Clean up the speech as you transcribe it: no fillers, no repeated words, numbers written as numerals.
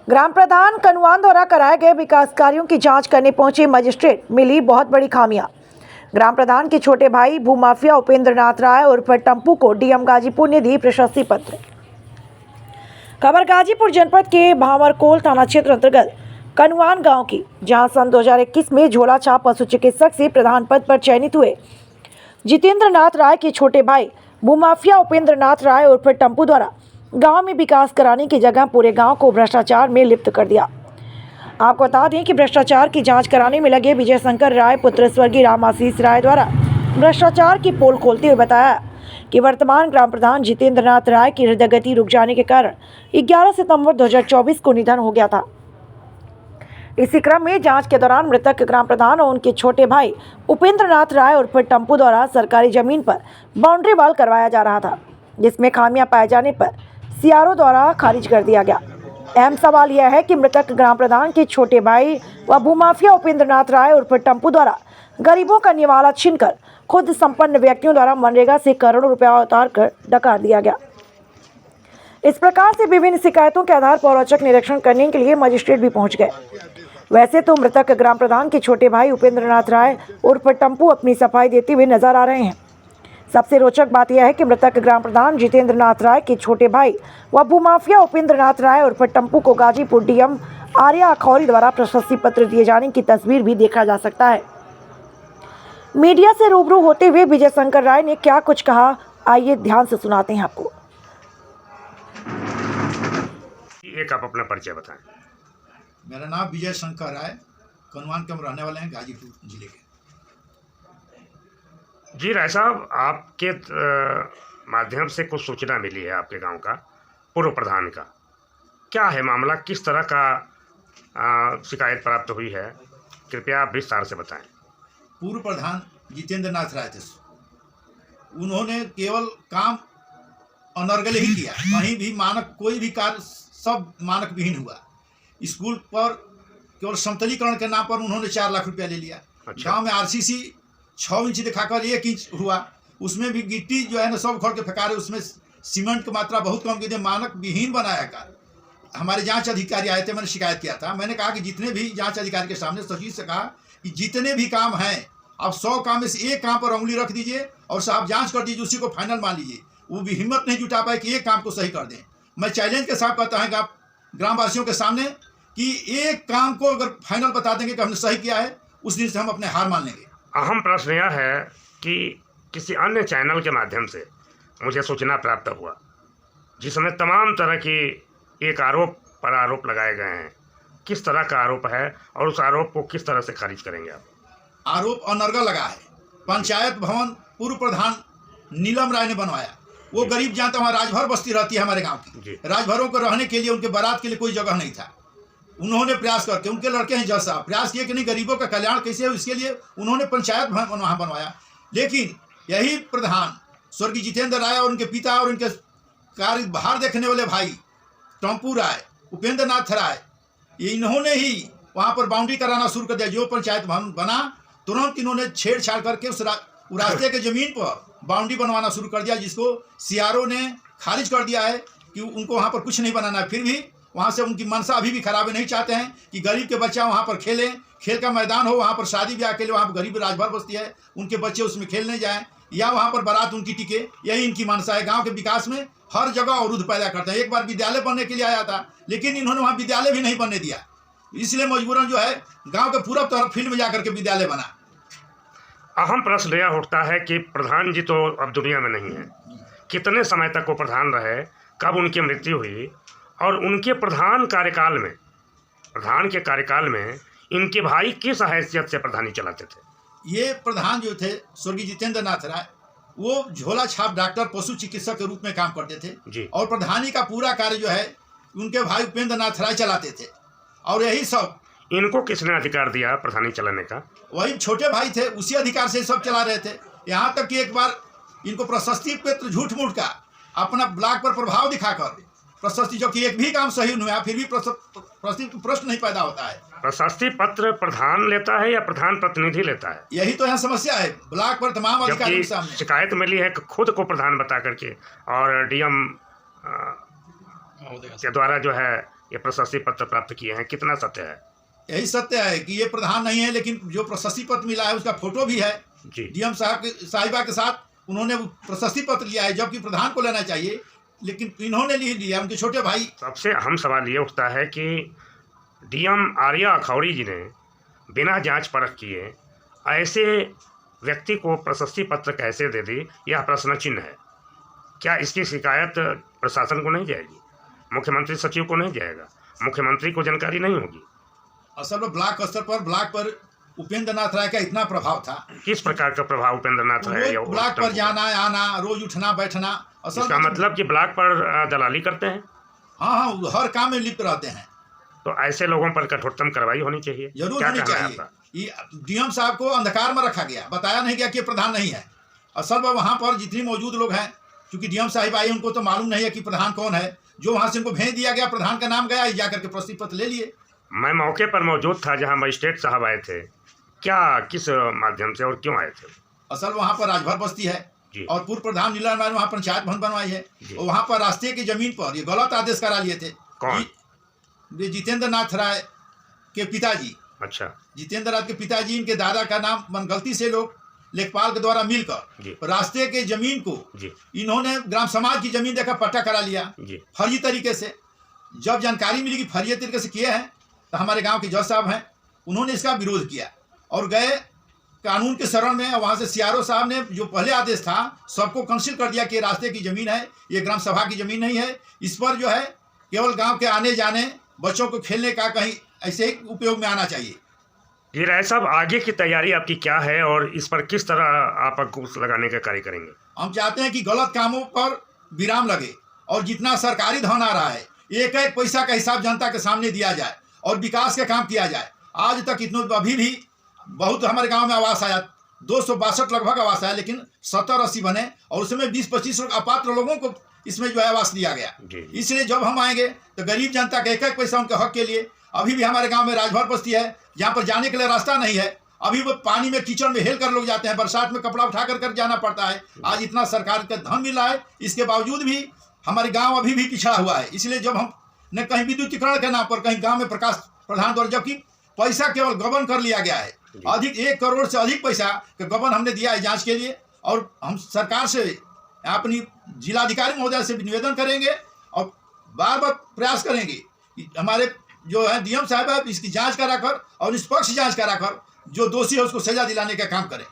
ग्राम प्रधान कनुआन द्वारा कराए गए विकास कार्यों की जांच करने पहुंचे मजिस्ट्रेट, मिली बहुत बड़ी खामियां। ग्राम प्रधान के छोटे भाई भूमाफिया उपेंद्र नाथ राय उर्फ टम्पू को डीएम गाजीपुर ने दी प्रशस्ति पत्र। खबर गाजीपुर जनपद के भावरकोल थाना क्षेत्र अंतर्गत कनुआन गांव की, जहां सन 2021 में झोला छाप पशु चिकित्सक से प्रधान पद पर चयनित हुए जितेंद्र नाथ राय के छोटे भाई भूमाफिया उपेंद्र नाथ राय उर्फ टम्पू द्वारा गांव में विकास कराने की जगह पूरे गांव को भ्रष्टाचार में लिप्त कर दिया। आपको बता दें कि भ्रष्टाचार की जांच कराने में लगे विजय शंकर राय पुत्र स्वर्गीय राम आशीष राय द्वारा भ्रष्टाचार की पोल खोलते हुए बताया कि वर्तमान ग्राम प्रधान जितेंद्र नाथ राय की हृदय गति रुक जाने के कारण 11 सितंबर 2024 को निधन हो गया था। इसी क्रम में जांच के दौरान मृतक ग्राम प्रधान और उनके छोटे भाई उपेंद्र नाथ राय उर्फ टम्पू द्वारा सरकारी जमीन पर बाउंड्री वॉल करवाया जा रहा था, जिसमें खामियां पाए जाने पर सीआरओ द्वारा खारिज कर दिया गया। अहम सवाल यह है कि मृतक ग्राम प्रधान के छोटे भाई व भूमाफिया उपेंद्र नाथ राय उर्फ टम्पू द्वारा गरीबों का निवाला छीनकर खुद संपन्न व्यक्तियों द्वारा मनरेगा से करोड़ों रुपया उतार कर डका दिया गया। इस प्रकार से विभिन्न शिकायतों के आधार पर औचक निरीक्षण करने के लिए मजिस्ट्रेट भी पहुंच गए। वैसे तो मृतक ग्राम प्रधान के छोटे भाई उपेंद्र नाथ राय उर्फ टम्पू अपनी सफाई देते हुए नजर आ रहे हैं। सबसे रोचक बात यह है कि मृतक ग्राम प्रधान जितेंद्र नाथ राय के छोटे भाई व भूमाफिया उपेंद्र नाथ राय उर्फ टम्पू को गाजीपुर डीएम आर्या अखौरी द्वारा प्रशस्ति पत्र दिए जाने की तस्वीर भी देखा जा सकता है। मीडिया से रूबरू होते हुए विजय शंकर राय ने क्या कुछ कहा, आइए ध्यान से सुनाते हैं आपको। एक आप अपना परिचय बताएं। मेरा नाम विजय शंकर राय, कनुआन के हम रहने वाले हैं, गाजीपुर जिले के। जी राय साहब, आपके माध्यम से कुछ सूचना मिली है आपके गांव का पूर्व प्रधान का, क्या है मामला, किस तरह का शिकायत प्राप्त हुई है, कृपया आप विस्तार से बताएं। पूर्व प्रधान जितेंद्र नाथ राय थे, उन्होंने केवल काम अनर्गल ही किया, कहीं भी मानक कोई भी कार्य सब मानक विहीन हुआ। स्कूल पर केवल समतलीकरण के नाम पर उन्होंने 4 लाख रुपया ले लिया। अच्छा। गांव में आरसीसी 6 इंच दिखाकर 1 इंच हुआ, उसमें भी गिट्टी जो है ना सब खोल के फेंका रहे, उसमें सीमेंट की मात्रा बहुत कम की थी, मानक विहीन बनाया कार्य। हमारे जांच अधिकारी आए थे, मैंने शिकायत किया था। मैंने कहा कि जितने भी जांच अधिकारी के सामने सचिव से कहा कि जितने भी काम हैं आप 100 काम में से एक काम पर उंगली रख दीजिए और साहब जांच कर दीजिए, उसी को फाइनल मान लीजिए। वो भी हिम्मत नहीं जुटा पाए कि एक काम को सही कर दें। मैं चैलेंज के साथ कहता हूँ कि आप ग्रामवासियों के सामने कि एक काम को अगर फाइनल बता देंगे कि हमने सही किया है, उस दिन से हम अपने हार मान लेंगे। अहम प्रश्न यह है कि किसी अन्य चैनल के माध्यम से मुझे सूचना प्राप्त हुआ जिसमें तमाम तरह की एक आरोप पर आरोप लगाए गए हैं। किस तरह का आरोप है और उस आरोप को किस तरह से खारिज करेंगे आप? आरोप अनर्गल लगा है। पंचायत भवन पूर्व प्रधान नीलम राय ने बनवाया। वो गरीब जानता, वहाँ राजभर बस्ती रहती है हमारे गांव की। राजभरों को रहने के लिए, उनके बारात के लिए कोई जगह नहीं था। उन्होंने प्रयास करके, उनके लड़के हैं जज साहब, प्रयास किए कि नहीं गरीबों का कल्याण कैसे हो, इसके लिए उन्होंने पंचायत भवन वहाँ बनवाया। लेकिन यही प्रधान स्वर्गीय जितेंद्र राय और उनके पिता और उनके कार्य बाहर देखने वाले भाई टम्पू राय, उपेंद्र नाथ राय, इन्होंने ही वहाँ पर बाउंड्री कराना शुरू कर दिया। जो पंचायत भवन बना, तुरंत इन्होंने छेड़छाड़ करके उस रास्ते के जमीन पर बाउंड्री बनवाना शुरू कर दिया, जिसको सीआरओ ने खारिज कर दिया है कि उनको वहाँ पर कुछ नहीं बनाना है। फिर भी वहाँ से उनकी मनसा अभी भी खराब है, नहीं चाहते हैं कि गरीब के बच्चा वहाँ पर खेलें, खेल का मैदान हो, वहाँ पर शादी ब्याह के लिए, वहाँ पर गरीब राजभर बस्ती है, उनके बच्चे उसमें खेलने जाएँ या वहाँ पर बारात उनकी टिके, यही इनकी मनसा है। गाँव के विकास में हर जगह अवरुद्ध पैदा करते हैं। एक बार विद्यालय बनने के लिए आया था, लेकिन इन्होंने वहाँ विद्यालय भी नहीं बनने दिया, इसलिए मजबूरन जो है गाँव के पूरब तरफ फील्ड में जाकर के विद्यालय बना। अहम प्रश्न यह उठता है कि प्रधान जी तो अब दुनिया में नहीं है, कितने समय तक वो प्रधान रहे, कब उनकी मृत्यु हुई, और उनके प्रधान के कार्यकाल में इनके भाई किस हैसियत से प्रधानी चलाते थे? ये प्रधान जो थे स्वर्गीय जितेंद्र नाथ राय, वो झोला छाप डॉक्टर पशु चिकित्सक के रूप में काम करते थे जी। और प्रधानी का पूरा कार्य जो है उनके भाई उपेंद्र नाथ राय चलाते थे। और यही सब, इनको किसने अधिकार दिया प्रधानी चलाने का? वही छोटे भाई थे, उसी अधिकार से सब चला रहे थे। यहाँ तक कि एक बार इनको प्रशस्ति पत्र झूठ मूठ का अपना ब्लॉक पर प्रभाव दिखाकर प्रशस्ति, जो कि एक भी काम सही नहीं हुआ, फिर भी प्रशस्ति प्रश्न नहीं पैदा होता है। प्रशस्ति पत्र प्रधान लेता है या प्रधान प्रतिनिधि लेता है? यही तो यहाँ समस्या है। ब्लॉक पर तमाम अधिकारियों के सामने शिकायत मिली है कि खुद को प्रधान बता करके और डीएम के द्वारा जो है ये प्रशस्ति पत्र प्राप्त किए हैं, कितना सत्य है? यही सत्य है कि ये प्रधान नहीं है, लेकिन जो प्रशस्ति पत्र मिला है उसका फोटो भी है जी। डीएम साहिबा के साथ उन्होंने वो प्रशस्ति पत्र लिया है, जबकि प्रधान को लेना चाहिए, लेकिन इन्होंने लिया, उनके छोटे भाई। सबसे अहम सवाल ये उठता है कि डीएम आर्या अखौरी जी ने बिना जांच परख किए ऐसे व्यक्ति को प्रशस्ति पत्र कैसे दे दी, यह प्रश्न चिन्ह है। क्या इसकी शिकायत प्रशासन को नहीं जाएगी, मुख्यमंत्री सचिव को नहीं जाएगा, मुख्यमंत्री को जानकारी नहीं होगी? असल में ब्लॉक स्तर पर उपेंद्र नाथ राय का इतना प्रभाव था। किस प्रकार का प्रभाव उपेंद्र नाथ राय? ब्लॉक पर जाना आना, रोज उठना बैठना। असल इसका मतलब कि ब्लॉक पर दलाली करते हैं? हाँ, हर काम में लिप्त रहते हैं। तो ऐसे लोगों पर कठोरतम कार्रवाई होनी चाहिए, जरूर होनी चाहिए। डीएम साहब को अंधकार में रखा गया, बताया नहीं गया कि प्रधान नहीं है। असल में वहाँ पर जितने मौजूद लोग हैं, क्योंकि डीएम साहिब आए, उनको तो मालूम नहीं है कि प्रधान कौन है। जो वहाँ से उनको भेज दिया गया, प्रधान का नाम गया, जाकर के प्रशस्ति पत्र ले लिए। मैं मौके पर मौजूद था जहाँ मजिस्ट्रेट साहब आए थे। क्या, किस माध्यम से और क्यों आए थे? असल वहाँ पर राजभर बस्ती है और पूर्व प्रधान नीलम राय ने वहाँ पंचायत भवन बनवाई है, और वहाँ पर रास्ते की जमीन पर ये गलत आदेश करा लिए थे। कौन? जितेंद्र नाथ राय के पिताजी। अच्छा। जितेंद्र नाथ के पिताजी, इनके दादा का नाम मन गलती से लोग लेखपाल के द्वारा मिलकर रास्ते के जमीन को इन्होंने ग्राम समाज की जमीन देखा पट्टा करा लिया फर्जी तरीके से। जब जानकारी मिली कि फर्जी तरीके से किए हैं, तो हमारे गांव के जज साहब हैं, उन्होंने इसका विरोध किया और गए कानून के शरण में। वहाँ से सीआरओ साहब ने जो पहले आदेश था सबको कैंसिल कर दिया कि रास्ते की ज़मीन है, ये ग्राम सभा की ज़मीन नहीं है। इस पर जो है केवल गांव के आने जाने, बच्चों को खेलने का कहीं ऐसे ही उपयोग में आना चाहिए। ये राय साहब, आगे की तैयारी आपकी क्या है और इस पर किस तरह आप अंकुश लगाने का कार्य करेंगे? हम चाहते हैं कि गलत कामों पर विराम लगे और जितना सरकारी धन आ रहा है, एक एक पैसा का हिसाब जनता के सामने दिया जाए और विकास के काम किया जाए। आज तक इतने अभी भी बहुत हमारे गांव में आवास आया, 262 लगभग आवास आया, लेकिन 70-80 बने और उसमें 20-25 अपात्र लोगों को इसमें जो है आवास दिया गया। इसलिए जब हम आएंगे तो गरीब जनता का एक एक पैसा उनके हक के लिए। अभी भी हमारे गांव में राजभर बस्ती है, जहाँ पर जाने के लिए रास्ता नहीं है। अभी वो पानी में कीचड़ में हेल कर लोग जाते हैं, बरसात में कपड़ा उठा कर जाना पड़ता है। आज इतना सरकार का धन मिल रहा है, इसके बावजूद भी हमारे गाँव अभी भी पिछड़ा हुआ है। इसलिए जब हम न कहीं विद्युतीकरण के नाम पर, कहीं गाँव में प्रकाश प्रधान द्वारा, जबकि पैसा केवल गबन कर लिया गया है, अधिक 1 करोड़ से अधिक पैसा का गबन हमने दिया है जांच के लिए। और हम सरकार से, अपनी जिलाधिकारी महोदय से निवेदन करेंगे और बार बार प्रयास करेंगे कि हमारे जो है डीएम साहब है, इसकी जांच कराकर और निष्पक्ष जांच कराकर जो दोषी है उसको सजा दिलाने का काम करें।